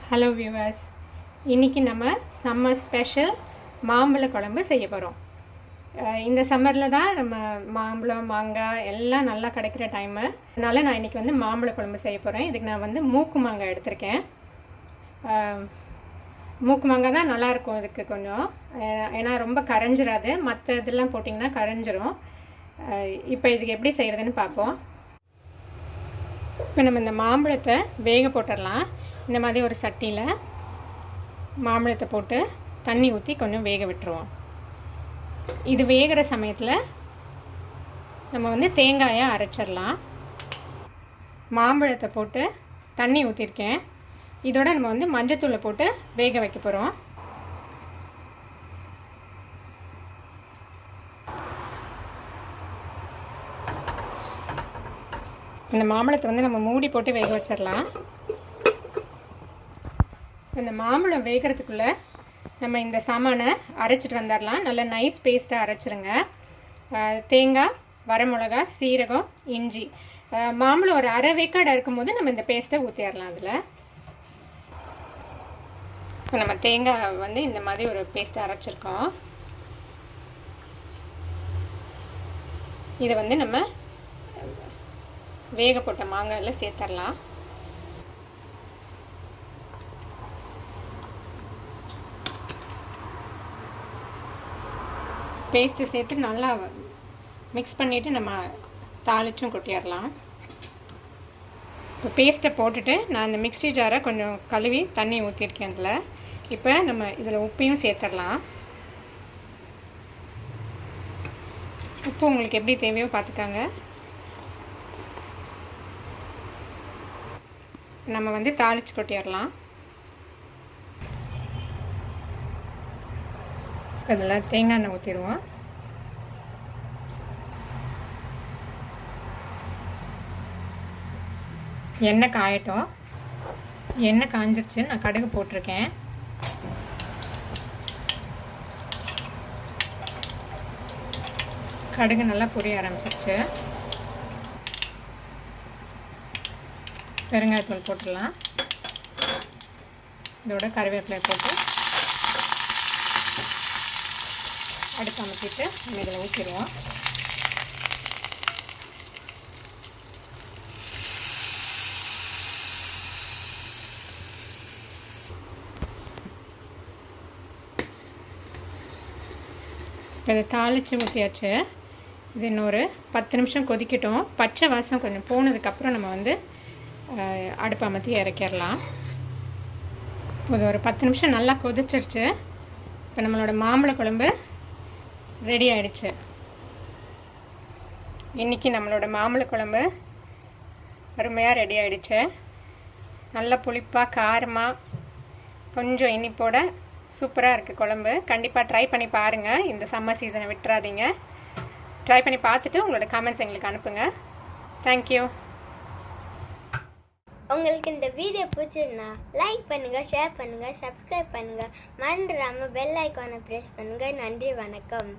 Hello viewers, இன்றைக்கி நம்ம summer special மாம்பழ குழம்பு செய்ய போகிறோம். இந்த சம்மரில் தான் நம்ம மாம்பழம் மாங்காய் எல்லாம் நல்லா கிடைக்கிற டைமு. அதனால் நான் இன்றைக்கி வந்து மாம்பழ குழம்பு செய்ய போகிறேன். இதுக்கு நான் வந்து மூக்கு மாங்காய் எடுத்திருக்கேன். மூக்கு மாங்காய் தான் நல்லாயிருக்கும் இதுக்கு கொஞ்சம், ஏன்னா ரொம்ப கரைஞ்சிடாது. மற்ற இதெல்லாம் போட்டிங்கன்னா கரைஞ்சிரும். இப்போ இதுக்கு எப்படி செய்கிறதுன்னு பார்ப்போம். இப்போ நம்ம இந்த மாம்பழத்தை வேக போட்டுடலாம். இந்த மாதிரி ஒரு சட்டியில் மாம்பழத்தை போட்டு தண்ணி ஊற்றி கொஞ்சம் வேக விட்டுருவோம். இது வேகிற சமயத்தில் நம்ம வந்து தேங்காயை அரைச்சிடலாம். மாம்பழத்தை போட்டு தண்ணி ஊற்றிருக்கேன். இதோட நம்ம வந்து மஞ்சத்தூளை போட்டு வேக வைக்க போகிறோம். இந்த மாம்பழத்தை வந்து நம்ம மூடி போட்டு வேக வச்சிடலாம். இந்த மாம்பழம் வேகிறதுக்குள்ளே நம்ம இந்த சாமானை அரைச்சிட்டு வந்துடலாம். நல்ல நைஸ் பேஸ்ட்டாக அரைச்சிருங்க. தேங்காய், வரமிளகா, சீரகம், இஞ்சி. மாம்பழம் ஒரு அரை வேக்காடாக இருக்கும்போது நம்ம இந்த பேஸ்ட்டை ஊற்றிடலாம். அதில் இப்போ நம்ம தேங்காய் வந்து இந்த மாதிரி ஒரு பேஸ்ட்டை அரைச்சிருக்கோம். இதை வந்து நம்ம வேக போட்ட மாங்காயில் சேர்த்துடலாம். பேஸ்ட்டு சேர்த்து நல்லா மிக்ஸ் பண்ணிவிட்டு நம்ம தாளிச்சும் கொட்டிடலாம். இப்போ பேஸ்ட்டை போட்டுட்டு நான் இந்த மிக்ஸி ஜாரை கொஞ்சம் கழுவி தண்ணி ஊற்றிருக்கேன். இதில் இப்போ நம்ம இதில் உப்பையும் சேர்த்துடலாம். உப்பு உங்களுக்கு எப்படி தேவையோ பார்த்துக்காங்க. நம்ம வந்து தாளித்து கொட்டிடலாம். இதில் தேங்காய் எண்ணெய் ஊற்றிடுவோம். எண்ணெய் காயட்டும். எண்ணெய் காஞ்சிருச்சு. நான் கடுகு போட்டிருக்கேன். கடுகு நல்லா பொரிய ஆரம்பிச்சிருச்சு. பெருங்காயத்தூள் போட்டுடலாம். இதோட கருவேப்பிலை போட்டு அடுப்பு அமர்த்திட்டு நம்ம இதில் ஊற்றிடுவோம். இப்போ இதை தாளித்து ஊற்றியாச்சு. இது இன்னொரு 10 நிமிஷம் கொதிக்கட்டும். பச்சை வாசம் கொஞ்சம் போனதுக்கப்புறம் நம்ம வந்து அடுப்பு அமர்த்தி இறக்கிடலாம். இது ஒரு 10 நிமிஷம் நல்லா கொதிச்சிருச்சு. இப்போ நம்மளோட மாம்பழ குழம்பு ரெடி ஆகிடுச்சு. இன்றைக்கி நம்மளோட மாம்பழ குழம்பு அருமையாக ரெடி ஆகிடுச்சு. நல்ல புளிப்பாக காரமாக கொஞ்சம் இனிப்போட சூப்பராக இருக்குது குழம்பு. கண்டிப்பாக ட்ரை பண்ணி பாருங்கள். இந்த சம்மர் சீசனை விட்டுறாதீங்க. ட்ரை பண்ணி பார்த்துட்டு உங்களோட கமெண்ட்ஸ் எங்களுக்கு அனுப்புங்க. தேங்க்யூ. உங்களுக்கு இந்த வீடியோ பிடிச்சிருந்தா லைக் பண்ணுங்கள், ஷேர் பண்ணுங்கள், சப்ஸ்கிரைப் பண்ணுங்கள். மறந்துடாமல் பெல் ஐக்கானை ப்ரெஸ் பண்ணுங்கள். நன்றி, வணக்கம்.